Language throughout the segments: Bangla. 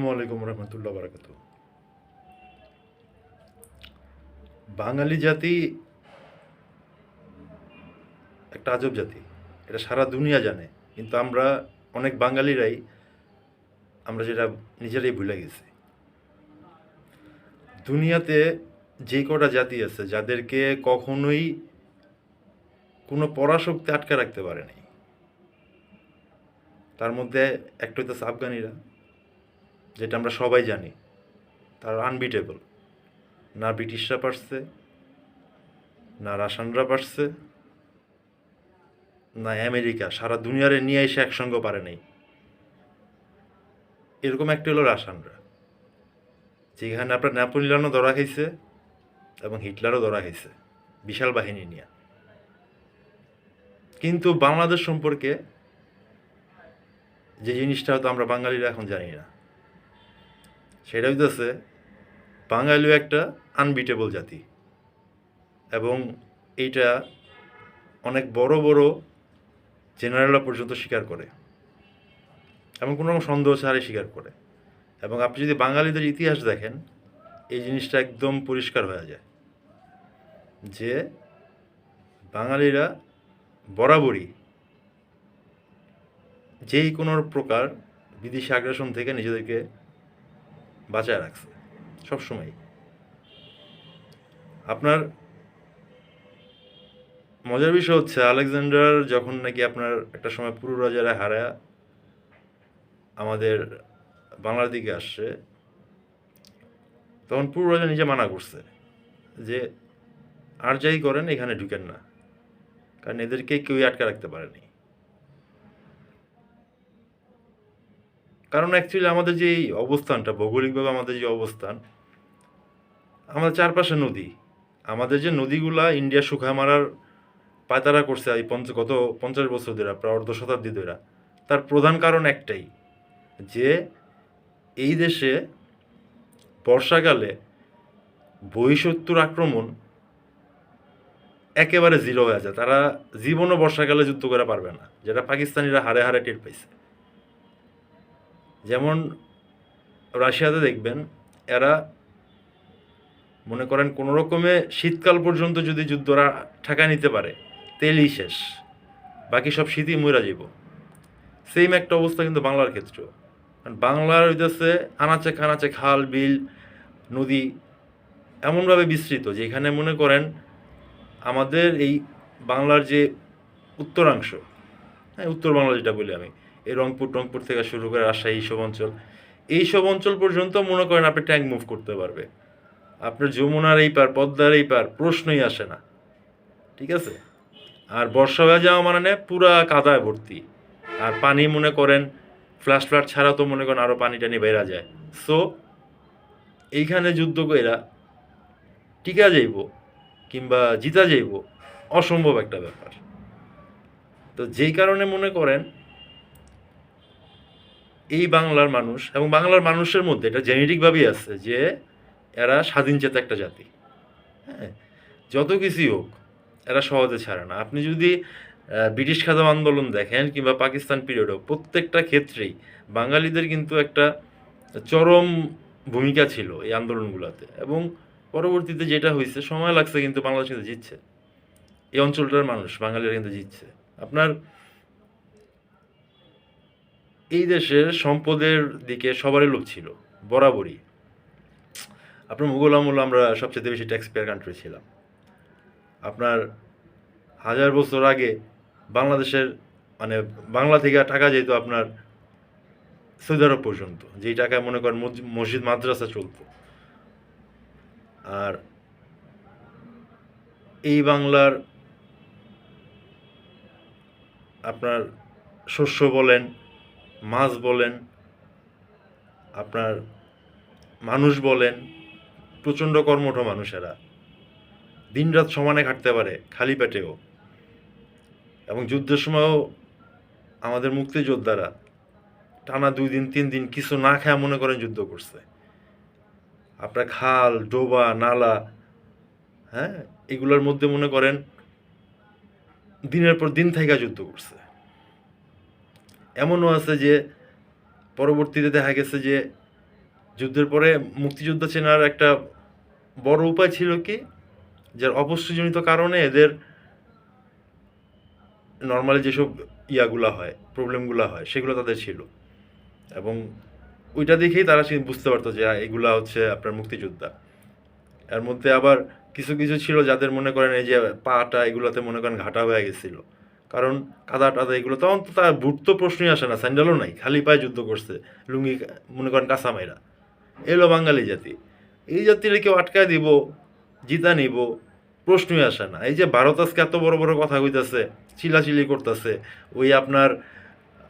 আসসালামু আলাইকুম রহমতুল্লাহ বারাকাতু। বাঙালি জাতি একটা আজব জাতি, এটা সারা দুনিয়া জানে, কিন্তু আমরা অনেক বাঙালিরাই আমরা যেটা নিজেরাই ভুলে গেছি। দুনিয়াতে যে কটা জাতি আছে যাদেরকে কখনোই কোনো পরাশক্তি আটকে রাখতে পারে নাই, তার মধ্যে একটা হইতেছে আফগানিরা, যেটা আমরা সবাই জানি তারা আনবিটেবল। না ব্রিটিশরা পারছে, না রাশিয়ানরা পারছে, না আমেরিকা সারা দুনিয়ারে নিয়ে এসে একসঙ্গে পারে নাই। এরকম একটা হলো রাশিয়ানরা, যেখানে আপনার নেপোলিয়নও ধরা খাইছে এবং হিটলারও ধরা খাইছে বিশাল বাহিনী নিয়ে। কিন্তু বাংলাদেশ সম্পর্কে যে জিনিসটা হয়তো আমরা বাঙালিরা এখন জানি না, সেটা হইতেছে বাঙালিও একটা আনবিটেবল জাতি, এবং এইটা অনেক বড় বড় জেনারেলরা পর্যন্ত স্বীকার করে এবং কোনো রকম সন্দেহ ছাড়াই স্বীকার করে। এবং আপনি যদি বাঙালিদের ইতিহাস দেখেন, এই জিনিসটা একদম পরিষ্কার হয়ে যায় যে বাঙালিরা বরাবরই যেই কোনো প্রকার বিদেশি আগ্রাসন থেকে নিজেদেরকে বাঁচায় রাখছে সবসময়। আপনার মজার বিষয় হচ্ছে, আলেকজান্ডার যখন নাকি আপনার একটা সময় পুরো রাজারা হারায় আমাদের বাংলার দিকে আসছে, তখন পুরো রাজা নিজে মানা করছে যে আর যাই করেন এখানে ঢুকেন না, কারণ এদেরকে কেউই আটকে রাখতে পারেনি। কারণ অ্যাকচুয়ালি আমাদের যে এই অবস্থানটা, ভৌগোলিকভাবে আমাদের যে অবস্থান, আমাদের চারপাশে নদী। আমাদের যে নদীগুলা ইন্ডিয়া শুকায় মারার পায়তারা করছে এই গত 50 বছর ধরে, প্রায় অর্ধ শতাব্দী ধরে, তার প্রধান কারণ একটাই, যে এই দেশে বর্ষাকালে বহিঃশত্রুর আক্রমণ একেবারে জিরো হয়ে যায়। তারা জীবনও বর্ষাকালে যুদ্ধ করে পারবে না, যেটা পাকিস্তানিরা হারে হারে টের পাইছে। যেমন রাশিয়াতে দেখবেন, এরা মনে করেন কোনো রকমে শীতকাল পর্যন্ত যদি যুদ্ধরা ঠেকায় নিতে পারে, তেলই শেষ, বাকি সব শীতই মইরা যাব। সেম একটা অবস্থা কিন্তু বাংলার ক্ষেত্রেও। কারণ বাংলার হইতেছে আনাচে কানাচে খাল বিল নদী এমনভাবে বিস্তৃত, যেখানে মনে করেন আমাদের এই বাংলার যে উত্তরাংশ, হ্যাঁ উত্তর বাংলা যেটা বলি আমি, এই রংপুর থেকে শুরু করে রাজশাহী, এইসব অঞ্চল পর্যন্ত মনে করেন আপনি ট্যাঙ্ক মুভ করতে পারবে। আপনার যমুনার এই পার, পদ্মার এই পার প্রশ্নই আসে না, ঠিক আছে। আর বর্ষা হয়ে যাওয়া মানে পুরা কাদায় ভর্তি, আর পানি মনে করেন ফ্ল্যাট ছাড়া তো মনে করেন আরও পানি টানি বেড়া যায়। সো এইখানে যুদ্ধ কইরা টিকা যাইব কিংবা জিতা যাইব অসম্ভব একটা ব্যাপার। তো যেই কারণে মনে করেন এই বাংলার মানুষ এবং বাংলার মানুষের মধ্যে এটা জেনেটিকভাবেই আছে যে এরা স্বাধীন চেতা একটা জাতি। হ্যাঁ, যত কিছুই হোক এরা সহজে ছাড়ে না। আপনি যদি ব্রিটিশ খাদম আন্দোলন দেখেন কিংবা পাকিস্তান পিরিয়ড হোক, প্রত্যেকটা ক্ষেত্রেই বাঙালিদের কিন্তু একটা চরম ভূমিকা ছিল এই আন্দোলনগুলোতে। এবং পরবর্তীতে যেটা হয়েছে, সময় লাগছে কিন্তু বাংলাদেশ কিন্তু জিতছে, এই অঞ্চলটার মানুষ বাঙালিরা কিন্তু জিতছে। আপনার এই দেশের সম্পদের দিকে সবারই লোভ ছিল বরাবরই। আপনার মুঘল আমলে আমরা সবচেয়ে বেশি ট্যাক্স পেয়ার কান্ট্রি ছিলাম। আপনার 1000 বছর আগে বাংলাদেশের মানে বাংলা থেকে টাকা যেত আপনার সৌদি আরব পর্যন্ত, যেই টাকায় মনে করেন মসজিদ মাদ্রাসা চলতো। আর এই বাংলার আপনার শস্য বলেন, মাছ বলেন, আপনার মানুষ বলেন, প্রচণ্ড কর্মঠ মানুষেরা দিনরাত সমানে খাটতে পারে খালি পেটেও। এবং যুদ্ধের সময়ও আমাদের মুক্তিযোদ্ধারা টানা 2 দিন 3 দিন কিছু না খায় মনে করেন যুদ্ধ করছে। আপনার খাল ডোবা নালা, হ্যাঁ, এগুলোর মধ্যে মনে করেন দিনের পর দিন থাইকা যুদ্ধ করছে। এমনও আছে যে পরবর্তীতে দেখা গেছে যে যুদ্ধের পরে মুক্তিযোদ্ধা চেনার একটা বড় উপায় ছিল কি, যার অপুষ্টিজনিত কারণে এদের নর্মালি যেসব ইয়াগুলা হয়, প্রবলেমগুলো হয়, সেগুলো তাদের ছিল। এবং ওইটা দেখেই তারা বুঝতে পারতো যে এগুলা হচ্ছে আপনার মুক্তিযোদ্ধা। এর মধ্যে আবার কিছু কিছু ছিল যাদের মনে করেন এই যে পাটা এগুলোতে মনে করেন ঘাটা হয়ে গেছিল, কারণ কাদা টাদা এগুলো, তখন তো তার বুট তো প্রশ্নই আসে না, স্যান্ডেলও নাই, খালি পায়ে যুদ্ধ করছে, লুঙ্গি মনে করেন কাঁচামাইরা। এলো বাঙালি জাতি, এই জাতির কেউ আটকায় দিব, জিতা নিব, প্রশ্নই আসে না। এই যে ভারত আজকে এত বড় বড় কথা কইতাছে, চিলাচিলি করতেছে, ওই আপনার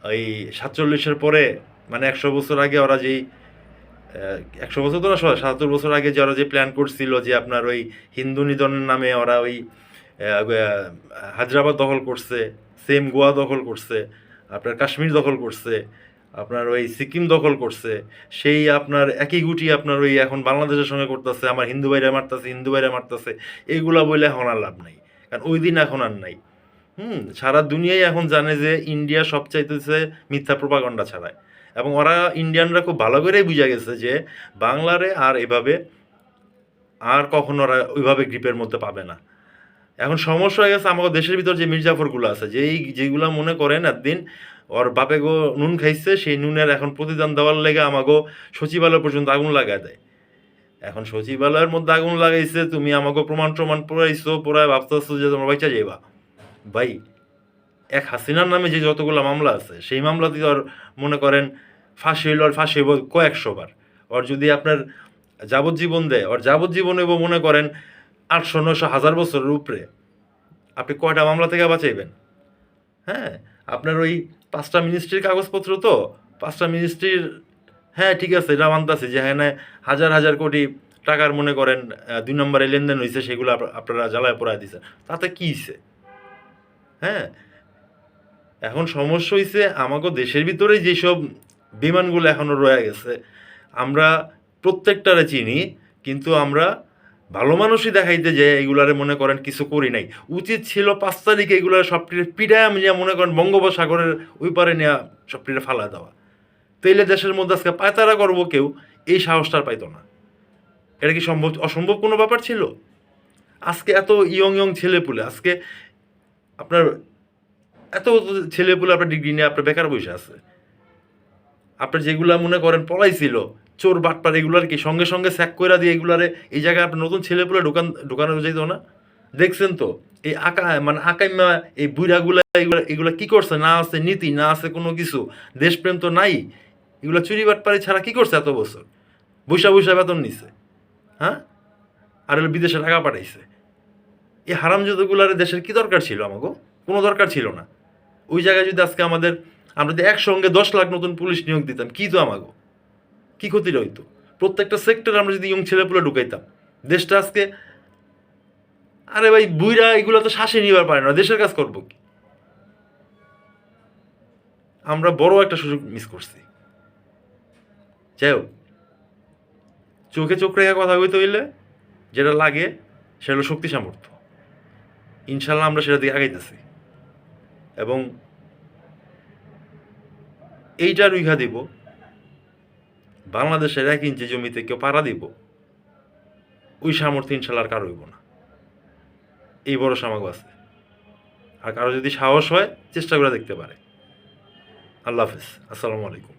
ওই 47-এর পরে মানে 100 বছর আগে ওরা যেই 100 বছর তো না, 77 বছর আগে যে ওরা যে প্ল্যান করছিল যে আপনার ওই হিন্দু নিধনের নামে ওরা ওই হায়দ্রাবাদ দখল করছে, সেম গোয়া দখল করছে, আপনার কাশ্মীর দখল করছে, আপনার ওই সিকিম দখল করছে, সেই আপনার একই গুটি আপনার ওই এখন বাংলাদেশের সঙ্গে করতেছে, আমার হিন্দু ভাইরা মারতেছে, হিন্দু ভাইরা মারতেছে, এইগুলা বলে এখন আর লাভ নাই, কারণ ওই দিন এখন আর নাই। সারা দুনিয়ায় এখন জানে যে ইন্ডিয়া সবচাইতেছে মিথ্যা প্রোপাগান্ডা ছাড়ায়, এবং ওরা ইন্ডিয়ানরা খুব ভালো করেই বুঝা গেছে যে বাংলারে আর এভাবে আর কখনো ওরা ওইভাবে গ্রিপের মধ্যে পাবে না। এখন সমস্যা হয়ে গেছে আমাদের দেশের ভিতর যে মির্জাফরগুলো আছে, যেগুলো মনে করেন একদিন ওর বাপে গো নুন খাইছে, সেই নুনের এখন প্রতিদান দেওয়ার লেগে আমাগো সচিবালয় পর্যন্ত আগুন লাগায় দেয়। এখন সচিবালয়ের মধ্যে আগুন লাগাইছে, তুমি আমাকে প্রমাণ পড়াইছো, পড়ায় ভাবতেছো যে তোমার বাইচা যাইবা। ভাই, এক হাসিনার নামে যে যতগুলো মামলা আছে, সেই মামলাতে ওর মনে করেন ফাঁসি হইল, আর ফাঁসি হইব কয়েকশো বার। ওর যদি আপনার যাবজ্জীবন দেয়, ওর যাবজ্জীবন হইব মনে করেন 800-900-1000 বছরের উপরে। আপনি কয়টা মামলা থেকে বাঁচাইবেন? হ্যাঁ, আপনার ওই 5টা মিনিস্ট্রির কাগজপত্র, তো 5টা মিনিস্ট্রির, হ্যাঁ ঠিক আছে, এটা মানতেছি যে হ্যাঁ হাজার হাজার কোটি টাকার মনে করেন 2 নম্বরে লেনদেন হয়েছে, সেগুলো আপনারা জ্বালায় পোড়ায় দিচ্ছেন, তাতে কী হয়েছে? হ্যাঁ, এখন সমস্যা হইছে আমাকে দেশের ভিতরে যেসব বিমানগুলো এখনো রয়ে গেছে, আমরা প্রত্যেকটারে চিনি, কিন্তু আমরা ভালো মানুষই দেখাইতে যে এগুলারে মনে করেন কিছু করি নাই। উচিত ছিল 5 তারিখে এগুলার সবটিরে পিডায় নিয়ে মনে করেন বঙ্গোপসাগরের ওই পারে নিয়ে সবটিরে ফালা দেওয়া। তাইলে দেশের মধ্যে আজকে পায়তারা করবো কেউ এই সাহসটার পাইতো না। এটা কি অসম্ভব কোনো ব্যাপার ছিল? আজকে এত ইয়ং ছেলেপুলে, আজকে আপনার এত ছেলেপুলে আপনার ডিগ্রি নিয়ে আপনার বেকার বসে আছে। আপনার যেগুলা মনে করেন পলাইছিল, চোর বাটপার, এগুলার কি সঙ্গে সঙ্গে স্যাক কইরা দিয়ে এগুলারে এই জায়গায় আপনার নতুন ছেলেপুলে ঢুকানো যাইতো না? দেখছেন তো এই আকাইমা এই বুড়াগুলা এগুলা কি করছে? না আছে নীতি, না আছে কোনো কিছু, দেশপ্রেম তো নাই। এগুলা চুরি বাটপারি ছাড়া কি করছে এত বছর? বৈশা বেতন নিছে, হ্যাঁ, আর হলো বিদেশে টাকা পাঠাইছে। এই হারামজাদাগুলারে দেশের কি দরকার ছিল? আমাকে কোনো দরকার ছিল না। ওই জায়গায় যদি আজকে আমরা যদি একসঙ্গে 10 লাখ নতুন পুলিশ নিয়োগ দিতাম, কি তো আমাকে কি ক্ষতি রইতো? প্রত্যেকটা সেক্টরে আমরা যদি ইয়ং ছেলেপুলে ঢুকাইতাম, দেশটা আজকে, আরে ভাই বুইরা এগুলো তো শ্বাসে নিবার পারে না, দেশের কাজ করবো কি? আমরা বড় একটা সুযোগ মিস করছি। যাই হোক, চোখে চোখ রেখে কথা কইতে হইলে যেটা লাগে সেটা হলো শক্তি সামর্থ্য। ইনশাল্লাহ আমরা সেটা দিকে আগাইতেছি, এবং এইটা রুইখা দিব, বাংলাদেশের 1 ইঞ্চি জমিতে কেউ পাড়া দিব, ওই সামর্থ্য ইনশাল্লাহ আর কারো হইব না। এই বড় সামাগ আছে। আর কারো যদি সাহস হয় চেষ্টা করে দেখতে পারে। আল্লাহ হাফেজ, আসসালামু আলাইকুম।